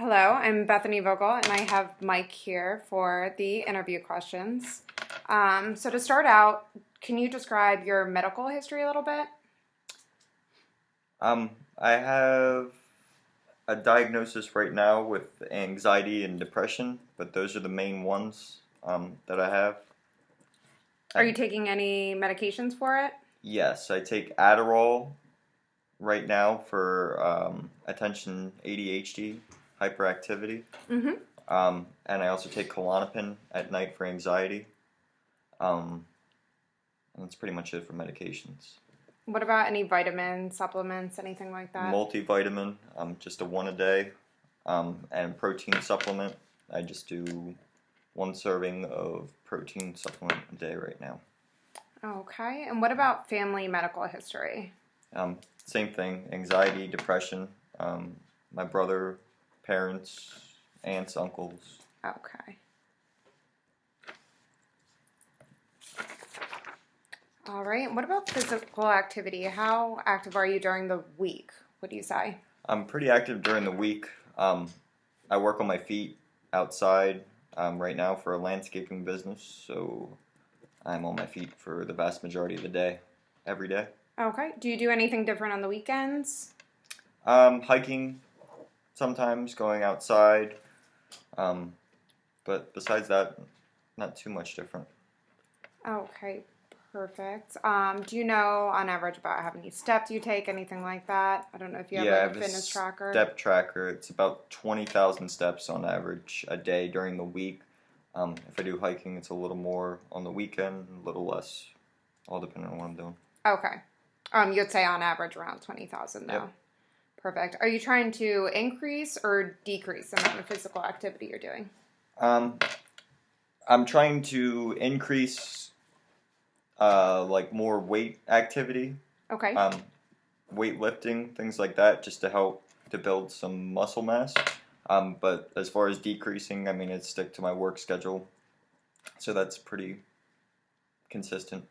Hello, I'm Bethany Vogel, and I have Mike here for the interview questions. So to start out, can you describe your medical history a little bit? I have a diagnosis right now with anxiety and depression, but those are the main ones that I have. Are I, you taking any medications for it? yes, I take Adderall right now for attention ADHD, hyperactivity, Mm-hmm. and I also take Klonopin at night for anxiety. Um, and that's pretty much it for medications. What about any vitamins, supplements, anything like that? Multivitamin, just a one a day, and protein supplement. I just do one serving of protein supplement a day right now. Okay, and what about family medical history? Same thing, anxiety, depression, my brother, parents, aunts, uncles. Okay. All right, what about physical activity? How active are you during the week? What do you say? I'm pretty active during the week. I work on my feet outside right now for a landscaping business, so I'm on my feet for the vast majority of the day, every day. Okay, do you do anything different on the weekends? Hiking, sometimes going outside, um, but besides that, not too much different. Okay, perfect. Do you know on average about how many steps you take, anything like that? I don't know if you have Yeah, I like a have a fitness tracker. step tracker. It's about 20,000 steps on average a day during the week. If I do hiking, it's a little more on the weekend, a little less, all depending on what I'm doing. Okay. You'd say on average around 20,000 though. Yep. Perfect. Are you trying to increase or decrease the amount of physical activity you're doing? Um, I'm trying to increase like more weight activity, Okay. um, weightlifting, things like that, just to help to build some muscle mass. But as far as decreasing, I mean, it's stick to my work schedule, so that's pretty consistent.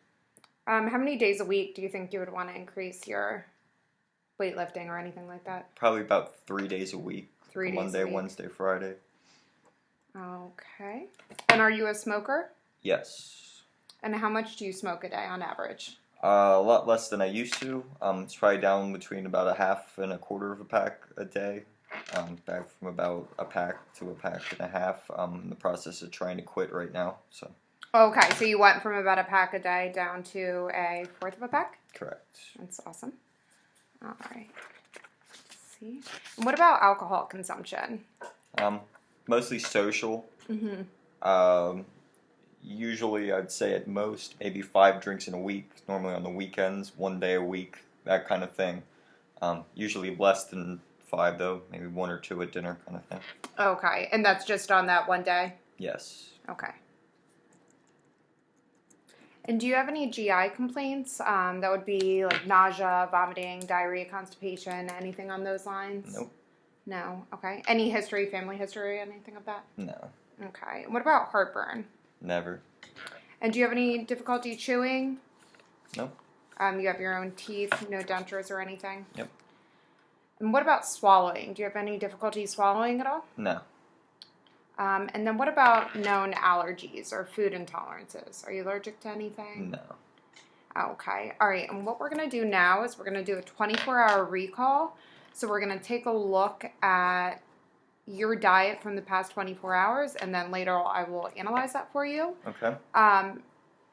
How many days a week do you think you would want to increase your weightlifting or anything like that? Probably about 3 days a week, like a 3 days a Monday, week. Wednesday, Friday. Okay. And are you a smoker? Yes. And how much do you smoke a day on average? A lot less than I used to. It's probably down between about a half and a quarter of a pack a day. Back from about a pack to a pack and a half. I'm in the process of trying to quit right now. So Okay, so you went from about a pack a day down to a fourth of a pack? correct. That's awesome. All right. Let's see. And what about alcohol consumption? Um, Mostly social. Mm-hmm. Um, Usually, I'd say at most maybe 5 drinks in a week. Normally on the weekends, one day a week, that kind of thing. Usually less than five though, maybe one or two at dinner kind of thing. Okay, and that's just on that one day? Yes. Okay. And do you have any GI complaints? That would be like nausea, vomiting, diarrhea, constipation, anything on those lines? Nope. No. Okay. Any history, family history, anything of that? No. Okay. What about heartburn? Never. And do you have any difficulty chewing? Nope. You have your own teeth, no dentures or anything? Yep. And what about swallowing? Do you have any difficulty swallowing at all? No. And then what about known allergies or food intolerances? Are you allergic to anything? No. Okay. All right. And what we're going to do now is we're going to do a 24-hour recall. So we're going to take a look at your diet from the past 24 hours, and then later I will analyze that for you. Okay.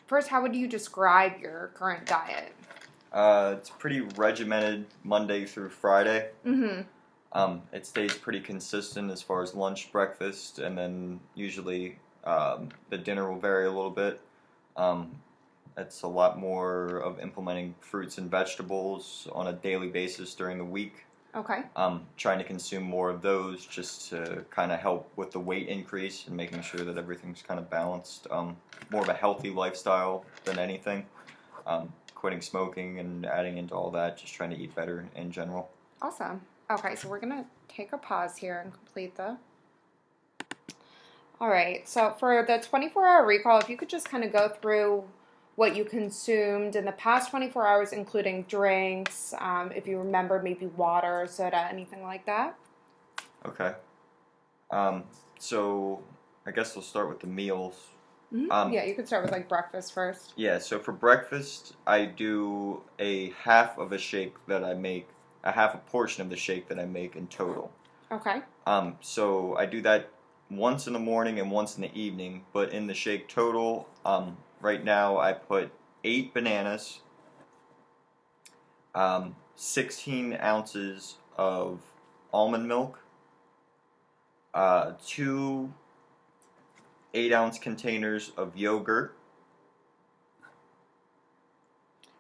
First, how would you describe your current diet? It's pretty regimented Monday through Friday. Mm-hmm. It stays pretty consistent as far as lunch, breakfast, and then usually the dinner will vary a little bit. Um, it's a lot more of implementing fruits and vegetables on a daily basis during the week. Okay. Trying to consume more of those just to kind of help with the weight increase and making sure that everything's kind of balanced. More of a healthy lifestyle than anything. Quitting smoking and adding into all that, just trying to eat better in general. Awesome. Okay, so we're going to take a pause here and complete the... All right, so for the 24-hour recall, if you could just kind of go through what you consumed in the past 24 hours, including drinks, if you remember, maybe water, soda, anything like that. Okay. So I guess we'll start with the meals. Yeah, you could start with like breakfast first. Yeah, so for breakfast, I do a half of a shake that I make, a half a portion of the shake that I make in total. Okay. So I do that once in the morning and once in the evening, but in the shake total, right now I put 8 bananas, 16 ounces of almond milk, 2 8-ounce containers of yogurt.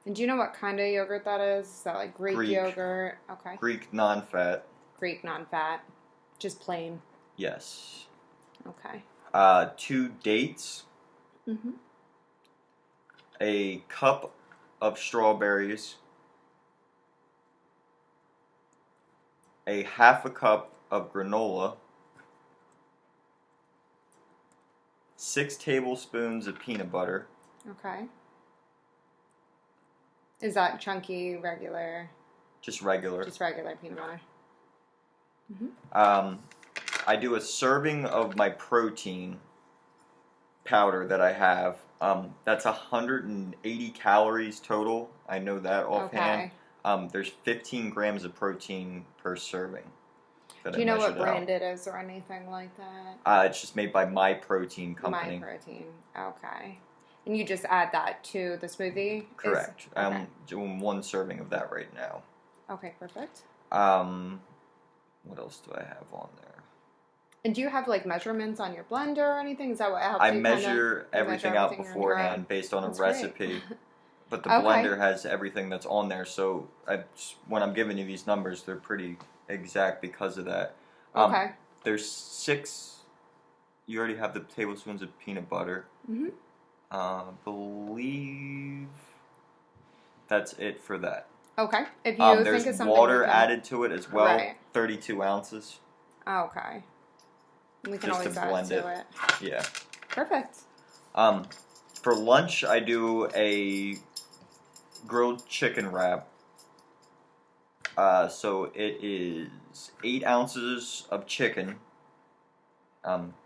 And do you know what kind of yogurt that is? Is that like Greek yogurt? Okay. Greek non-fat. Greek non-fat. Just plain. Yes. Okay. 2 dates. Mm-hmm. A cup of strawberries. A half a cup of granola. 6 tablespoons of peanut butter. Okay. Is that chunky, regular? Just regular. Just regular peanut butter. I do a serving of my protein powder that I have. That's 180 calories total. I know that offhand. Okay. There's 15 grams of protein per serving. Do you know what brand it is or anything like that? It's just made by My Protein Company. My Protein. Okay. And you just add that to the smoothie? Correct. Okay. I'm doing 1 serving of that right now. Okay, perfect. What else do I have on there? And do you have like measurements on your blender or anything? Is that what helps I you measure everything out beforehand based on a recipe. But the blender has everything that's on there, so when I'm giving you these numbers, they're pretty exact because of that. Okay. There's 6. You already have the tablespoons of peanut butter. Mm-hmm. Believe that's it for that. Okay. If you there's think of something water added to it as well. Right. 32 ounces. Okay. We can just always to add blend to it. Yeah. Perfect. For lunch, I do a grilled chicken wrap. So it is 8 ounces of chicken.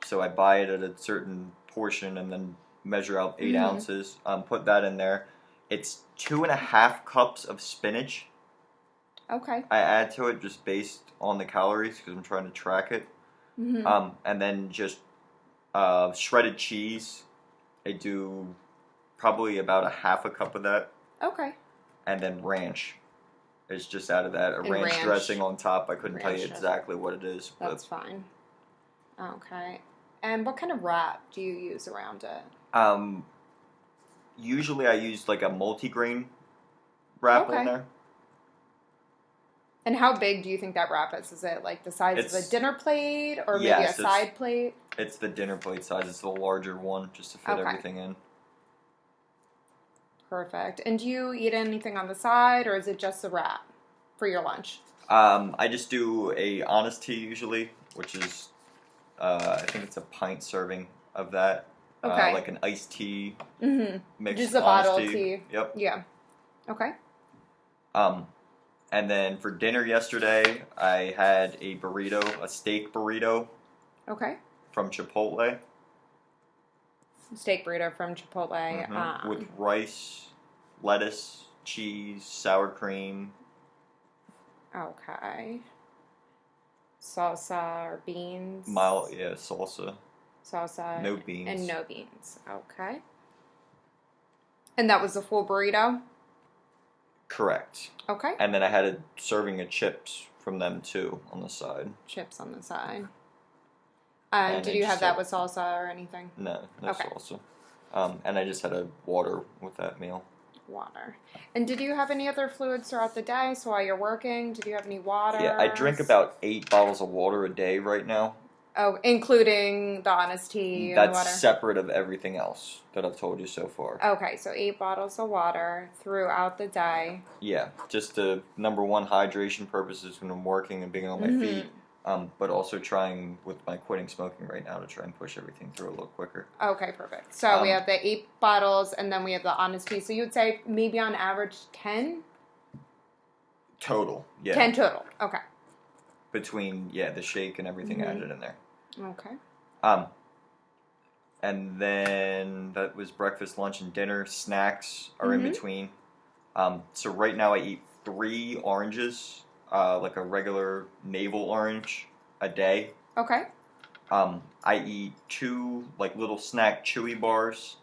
So I buy it at a certain portion and then measure out 8 ounces. Put that in there. It's 2.5 cups of spinach. Okay. I add to it just based on the calories because I'm trying to track it. Mm-hmm. And then just shredded cheese. I do probably about a half a cup of that. Okay. And then ranch. It's just out of that. A ranch dressing on top. I couldn't tell you exactly what it is. That's fine. Okay. And what kind of wrap do you use around it? Usually I use like a multigrain wrap on there. And how big do you think that wrap is? Is it like the size of a dinner plate or maybe a side plate? It's the dinner plate size. It's the larger one just to fit everything in. Perfect. And do you eat anything on the side or is it just the wrap for your lunch? I just do a Honest Tea usually, which is, I think it's a pint serving of that. Okay. Like an iced tea mixed just a bottle of tea. Yep. Yeah. Okay. And then for dinner yesterday, I had a burrito, a steak burrito. Okay. From Chipotle. Steak burrito from Chipotle. With rice, lettuce, cheese, sour cream. Okay. Salsa or beans? Salsa. Salsa. No beans. And no beans. Okay. And that was the full burrito? Correct. Okay. And then I had a serving of chips from them too on the side. Chips on the side. Did you have that with salsa or anything? No salsa. And I just had a water with that meal. Water. And did you have any other fluids throughout the day? So while you're working, did you have any water? Yeah, I drink about 8 bottles of water a day right now. Oh, including the Honest Tea and the water? That's separate of everything else that I've told you so far. Okay, so 8 bottles of water throughout the day. Yeah, just the number one hydration purposes when I'm working and being on my feet. But also trying with my quitting smoking right now to try and push everything through a little quicker. Okay, perfect. So we have the 8 bottles and then we have the Honest Tea. So you would say maybe on average 10? Total, yeah. 10 total, okay. Between, the shake and everything added in there. Okay. Um, and then that was breakfast, lunch, and dinner. Snacks are in between. So right now I eat 3 oranges, like a regular navel orange, a day. Okay. I eat 2 like little snack chewy bars.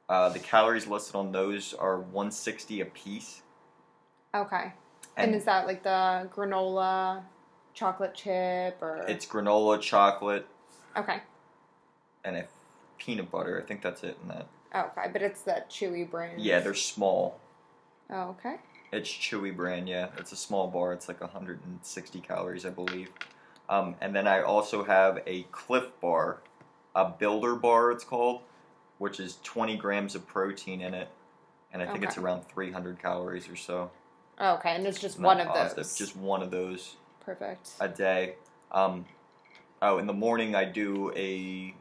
The calories listed on those are 160 a piece. Okay. And And is that like the granola chocolate chip or? it's granola, chocolate, Okay. and a peanut butter. I think that's it in that. Okay, but it's that chewy brand. Yeah, they're small. Oh, okay. It's Chewy brand, yeah. It's a small bar. It's like 160 calories, I believe. And then I also have a Cliff Bar, a Builder Bar it's called, which is 20 grams of protein in it. And I think it's Okay. around 300 calories or so. Okay, and it's just Not one of positive, those. just one of those Perfect. a day. In the morning I do a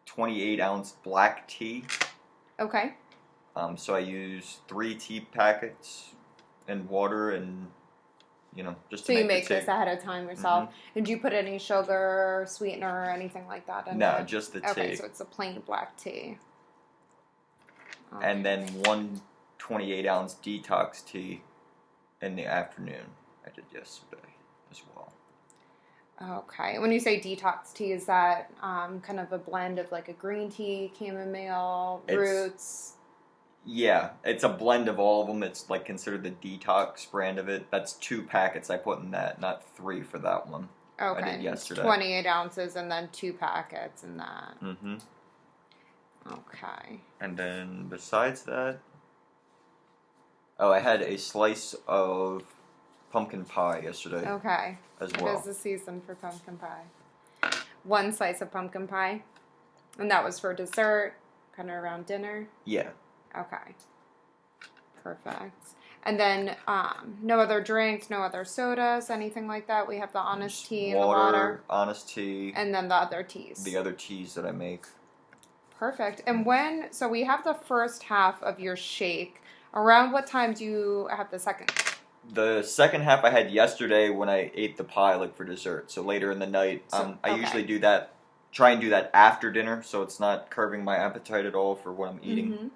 28-ounce black tea. Okay. So I use 3 tea packets and water and, just to So you make make the tea. this ahead of time yourself. And do you put any sugar, sweetener, or anything like that in it? No, just the tea. Okay, so it's a plain black tea. Okay. And then one 28-ounce detox tea in the afternoon. I did yesterday as well. Okay. When you say detox tea, is that kind of a blend of like a green tea, chamomile, roots? Yeah, it's a blend of all of them. It's like considered the detox brand of it. That's 2 packets I put in that, not 3 for that one. Okay. I did yesterday. 28 ounces and then 2 packets in that. Mm-hmm. Okay. And then besides that, I had a slice of pumpkin pie yesterday. Okay. As well. It is the season for pumpkin pie. 1 slice of pumpkin pie. And that was for dessert, kind of around dinner? Yeah. Okay. Perfect. And then no other drinks, no other sodas, anything like that? We have the Honest Tea and the water. Honest Tea. And then the other teas. The other teas that I make. Perfect. And so we have the first half of your shake. Around what time do you have the second? The second half I had yesterday when I ate the pie, like for dessert. So later in the night, I usually try and do that after dinner, so it's not curbing my appetite at all for what I'm eating. Mm-hmm.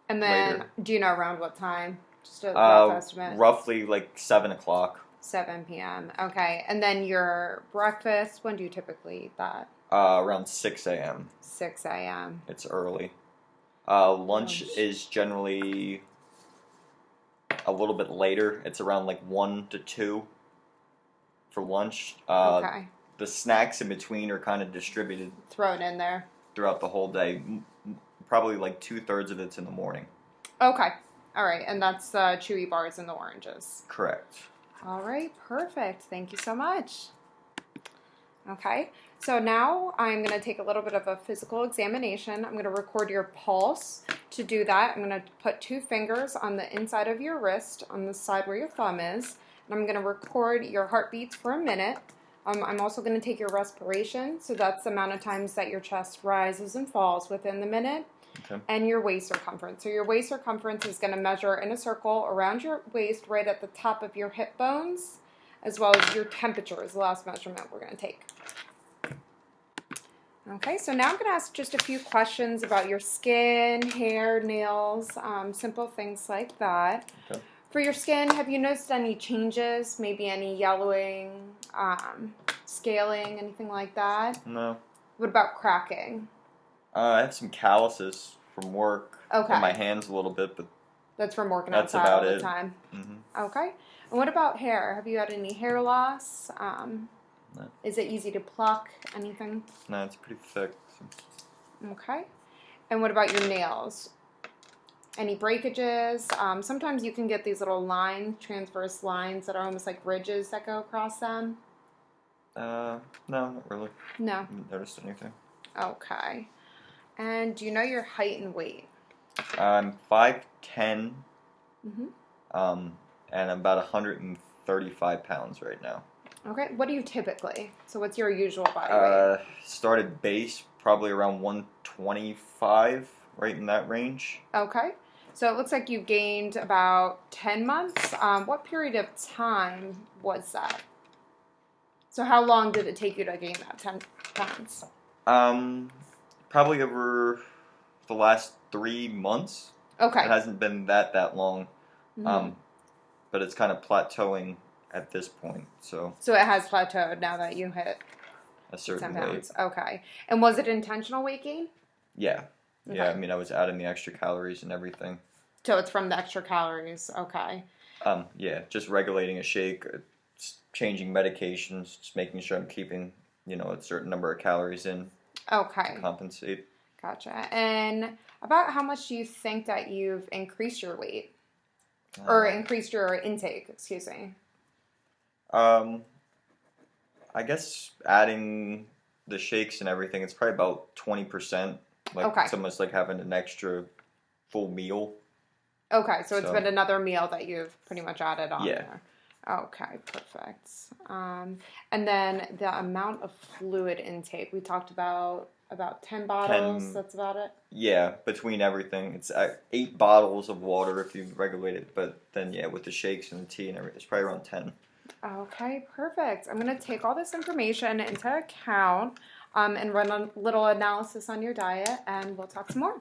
And then, later. Do you know around what time? Just a rough estimate. Roughly like 7 o'clock. 7 p.m. Okay. And then your breakfast, when do you typically eat that? Around 6 a.m. 6 a.m. It's early. Lunch is generally a little bit later. It's around like 1 to 2 for lunch. Okay. The snacks in between are kind of distributed. Thrown in there. Throughout the whole day. Probably like 2/3 of it's in the morning. Okay. All right. And that's chewy bars and the oranges. Correct. All right. Perfect. Thank you so much. Okay. So now I'm going to take a little bit of a physical examination. I'm going to record your pulse. To do that, I'm going to put 2 fingers on the inside of your wrist, on the side where your thumb is. And I'm going to record your heartbeats for a minute. I'm also going to take your respiration. So that's the amount of times that your chest rises and falls within the minute. Okay. And your waist circumference. So your waist circumference is going to measure in a circle around your waist right at the top of your hip bones, as well as your temperature is the last measurement we're going to take. Okay, so now I'm going to ask just a few questions about your skin, hair, nails, simple things like that. Okay. For your skin, have you noticed any changes, maybe any yellowing, scaling, anything like that? No. What about cracking? I have some calluses from work in my hands a little bit, but that's from working that's outside about all the it. time. Mm-hmm. Okay. And what about hair? Have you had any hair loss? No. Is it easy to pluck? Anything? No, it's pretty thick. Okay. And what about your nails? Any breakages? Sometimes you can get these little transverse lines that are almost like ridges that go across them. No, not really. No. I haven't noticed anything. Okay. And do you know your height and weight? I'm 5'10", Mm-hmm. and I'm about 135 pounds right now. Okay. What do you typically? So what's your usual body weight? Started base probably around 125, right in that range. Okay. So it looks like you gained about 10 months. What period of time was that? So how long did it take you to gain that 10 pounds? Probably over the last 3 months. Okay. It hasn't been that long. Mm-hmm. But it's kind of plateauing at this point. So it has plateaued now that you hit a 10 certain weight. pounds. Okay. And was it intentional weight gain? Yeah. Okay. Yeah, I mean, I was adding the extra calories and everything. So it's from the extra calories. Okay. Yeah, just regulating a shake, changing medications, just making sure I'm keeping, a certain number of calories in Okay. to compensate. Gotcha. And about how much do you think that you've increased your weight? Or increased your intake, excuse me. I guess adding the shakes and everything, it's probably about 20%. Like, Okay. it's almost like having an extra full meal. Okay, so it's So- been another meal that you've pretty much added on Yeah. there. Okay, perfect. And then the amount of fluid intake, we talked about 10 bottles. 10. That's about it. Yeah, between everything, it's 8 bottles of water if you regulate it. But then, yeah, with the shakes and the tea and everything, it's probably around 10. Okay, perfect. I'm going to take all this information into account and run a little analysis on your diet, and we'll talk some more.